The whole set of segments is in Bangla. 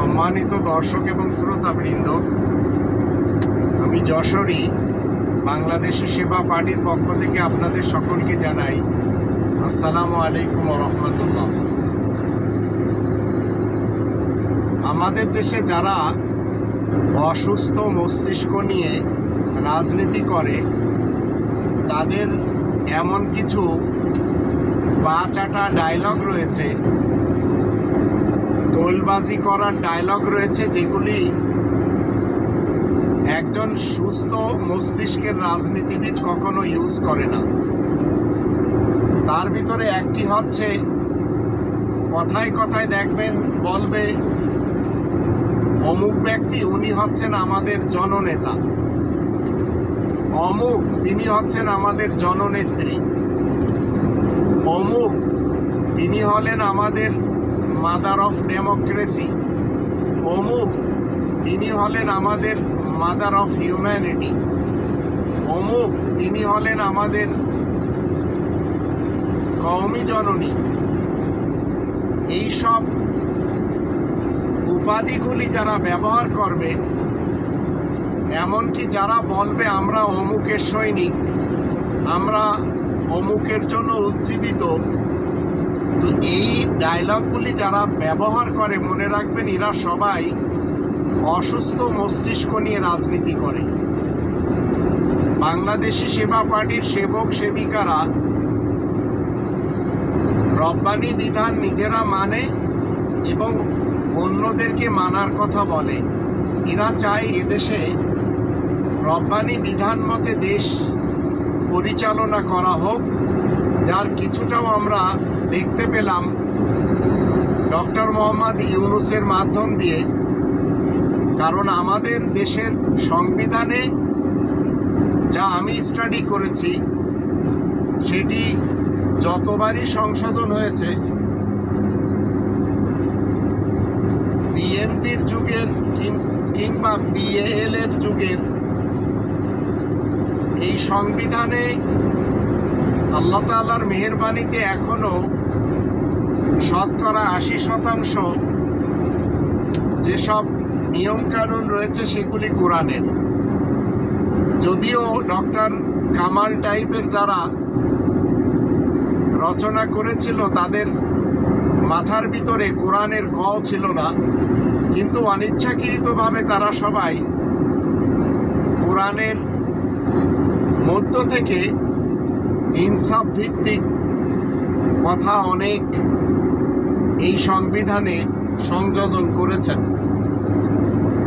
সম্মানিত দর্শক এবং শ্রোতাবৃন্দ, আমি যশোরী বাংলাদেশি সেবা পার্টির পক্ষ থেকে আপনাদের সকলকে জানাই আসসালামু আলাইকুম ওয়া রাহমাতুল্লাহ। আমাদের দেশে যারা অসুস্থ মস্তিষ্ক নিয়ে রাজনীতি করে, তাদের এমন কিছু বাচাটা ডায়লগ রয়েছে, দোলবাজি করার ডায়লগ রয়েছে, যেগুলি একজন সুস্থ মস্তিষ্কের রাজনীতিবিদ কখনো ইউজ করে না। তার ভিতরে একটি হচ্ছে, কথায় কথায় দেখবেন বলবে অমুক ব্যক্তি উনি হচ্ছেন আমাদের জননেতা, অমুক তিনি হচ্ছেন আমাদের জননেত্রী, অমুক তিনি হলেন আমাদের মাদার অফ ডেমোক্রেসি, অমুক তিনি হলেন আমাদের মাদার অফ হিউম্যানিটি, অমুক তিনি হলেন আমাদের কওমি জননী। এইসব উপাধিগুলি যারা ব্যবহার করবে, এমনকি যারা বলবে আমরা অমুকের সৈনিক, আমরা অমুকের জন্য উজ্জীবিত, তো এই ডায়লগগুলি যারা ব্যবহার করে, মনে রাখবেন এরা সবাই অসুস্থ মস্তিষ্ক নিয়ে রাজনীতি করে। বাংলাদেশি সেবা পার্টির সেবক সেবিকারা রব্বানি বিধান নিজেরা মানে এবং অন্যদেরকে মানার কথা বলে। এরা চায় এদেশে রব্বানি বিধান মতে দেশ পরিচালনা করা হোক, যার কিছুটাও আমরা দেখতে পেলাম ডক্টর মোহাম্মদ ইউনূসের মাধ্যম দিয়ে। কারণ আমাদের দেশের সংবিধানে যা আমি স্টাডি করেছি, সেটি যতবারই সংশোধন হয়েছে, বিএনপির যুগের কিংবা বিএএল এর যুগের, এই সংবিধানে আল্লাহ তাআলার মেহেরবানিতে এখনো শতকরা 80% যেসব নিয়মকানুন রয়েছে সেগুলি কোরআনের। যদিও ডক্টর কামাল টাইপের যারা রচনা করেছিল, তাদের মাথার ভিতরে কোরআনের ক ছিল না, কিন্তু অনিচ্ছাকৃতভাবে তারা সবাই কোরআনের মধ্য থেকে ইনসাফ ভিত্তিক কথা অনেক এই সংবিধানে সংযোজন করেছেন।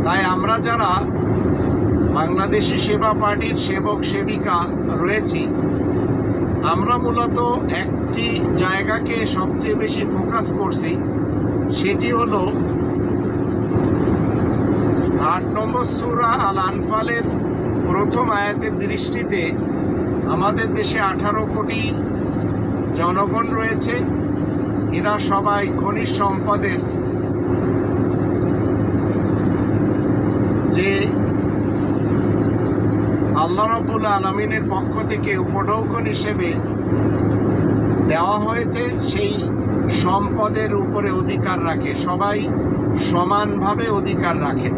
তাই আমরা যারা বাংলাদেশি সেবা পার্টির সেবক সেবিকা রয়েছি, আমরা মূলত একটি জায়গাকে সবচেয়ে বেশি ফোকাস করছি, সেটি হলো 8 নম্বর সূরা আল আনফালের প্রথম আয়াতের দৃষ্টিতে আমাদের দেশে 18 কোটি জনগণ রয়েছে। এরা সবাই খনিজ সম্পদের যে আল্লাহ রাব্বুল আলামিনের পক্ষ থেকে উপঢৌকন হিসেবে দেওয়া হয়েছে, সেই সম্পদের উপরে অধিকার রাখে, সবাই সমানভাবে অধিকার রাখে।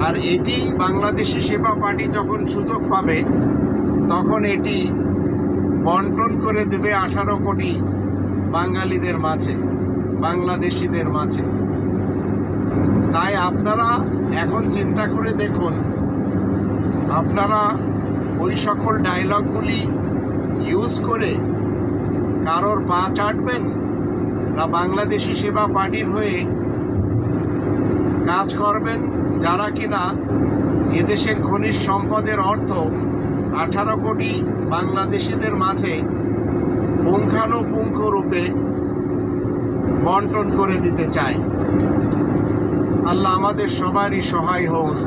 আর এটি বাংলাদেশি সেবা পার্টি যখন সুযোগ পাবে, তখন এটি বন্টন করে দেবে 18 কোটি বাঙালিদের মাঝে, বাংলাদেশিদের মাঝে। তাই আপনারা এখন চিন্তা করে দেখুন, আপনারা ওই সকল ডায়লগগুলি ইউজ করে কারোর পা চাটবেন, না বাংলাদেশি সেবা পার্টির হয়ে কাজ করবেন, যারা কিনা এদেশের খনিজ সম্পদের অর্থ 18 কোটি বাংলাদেশিদের মাঝে পুঙ্খানুপুঙ্খ রূপে বন্টন করে দিতে চায়। আল্লাহ আমাদের সবারই সহায় হন।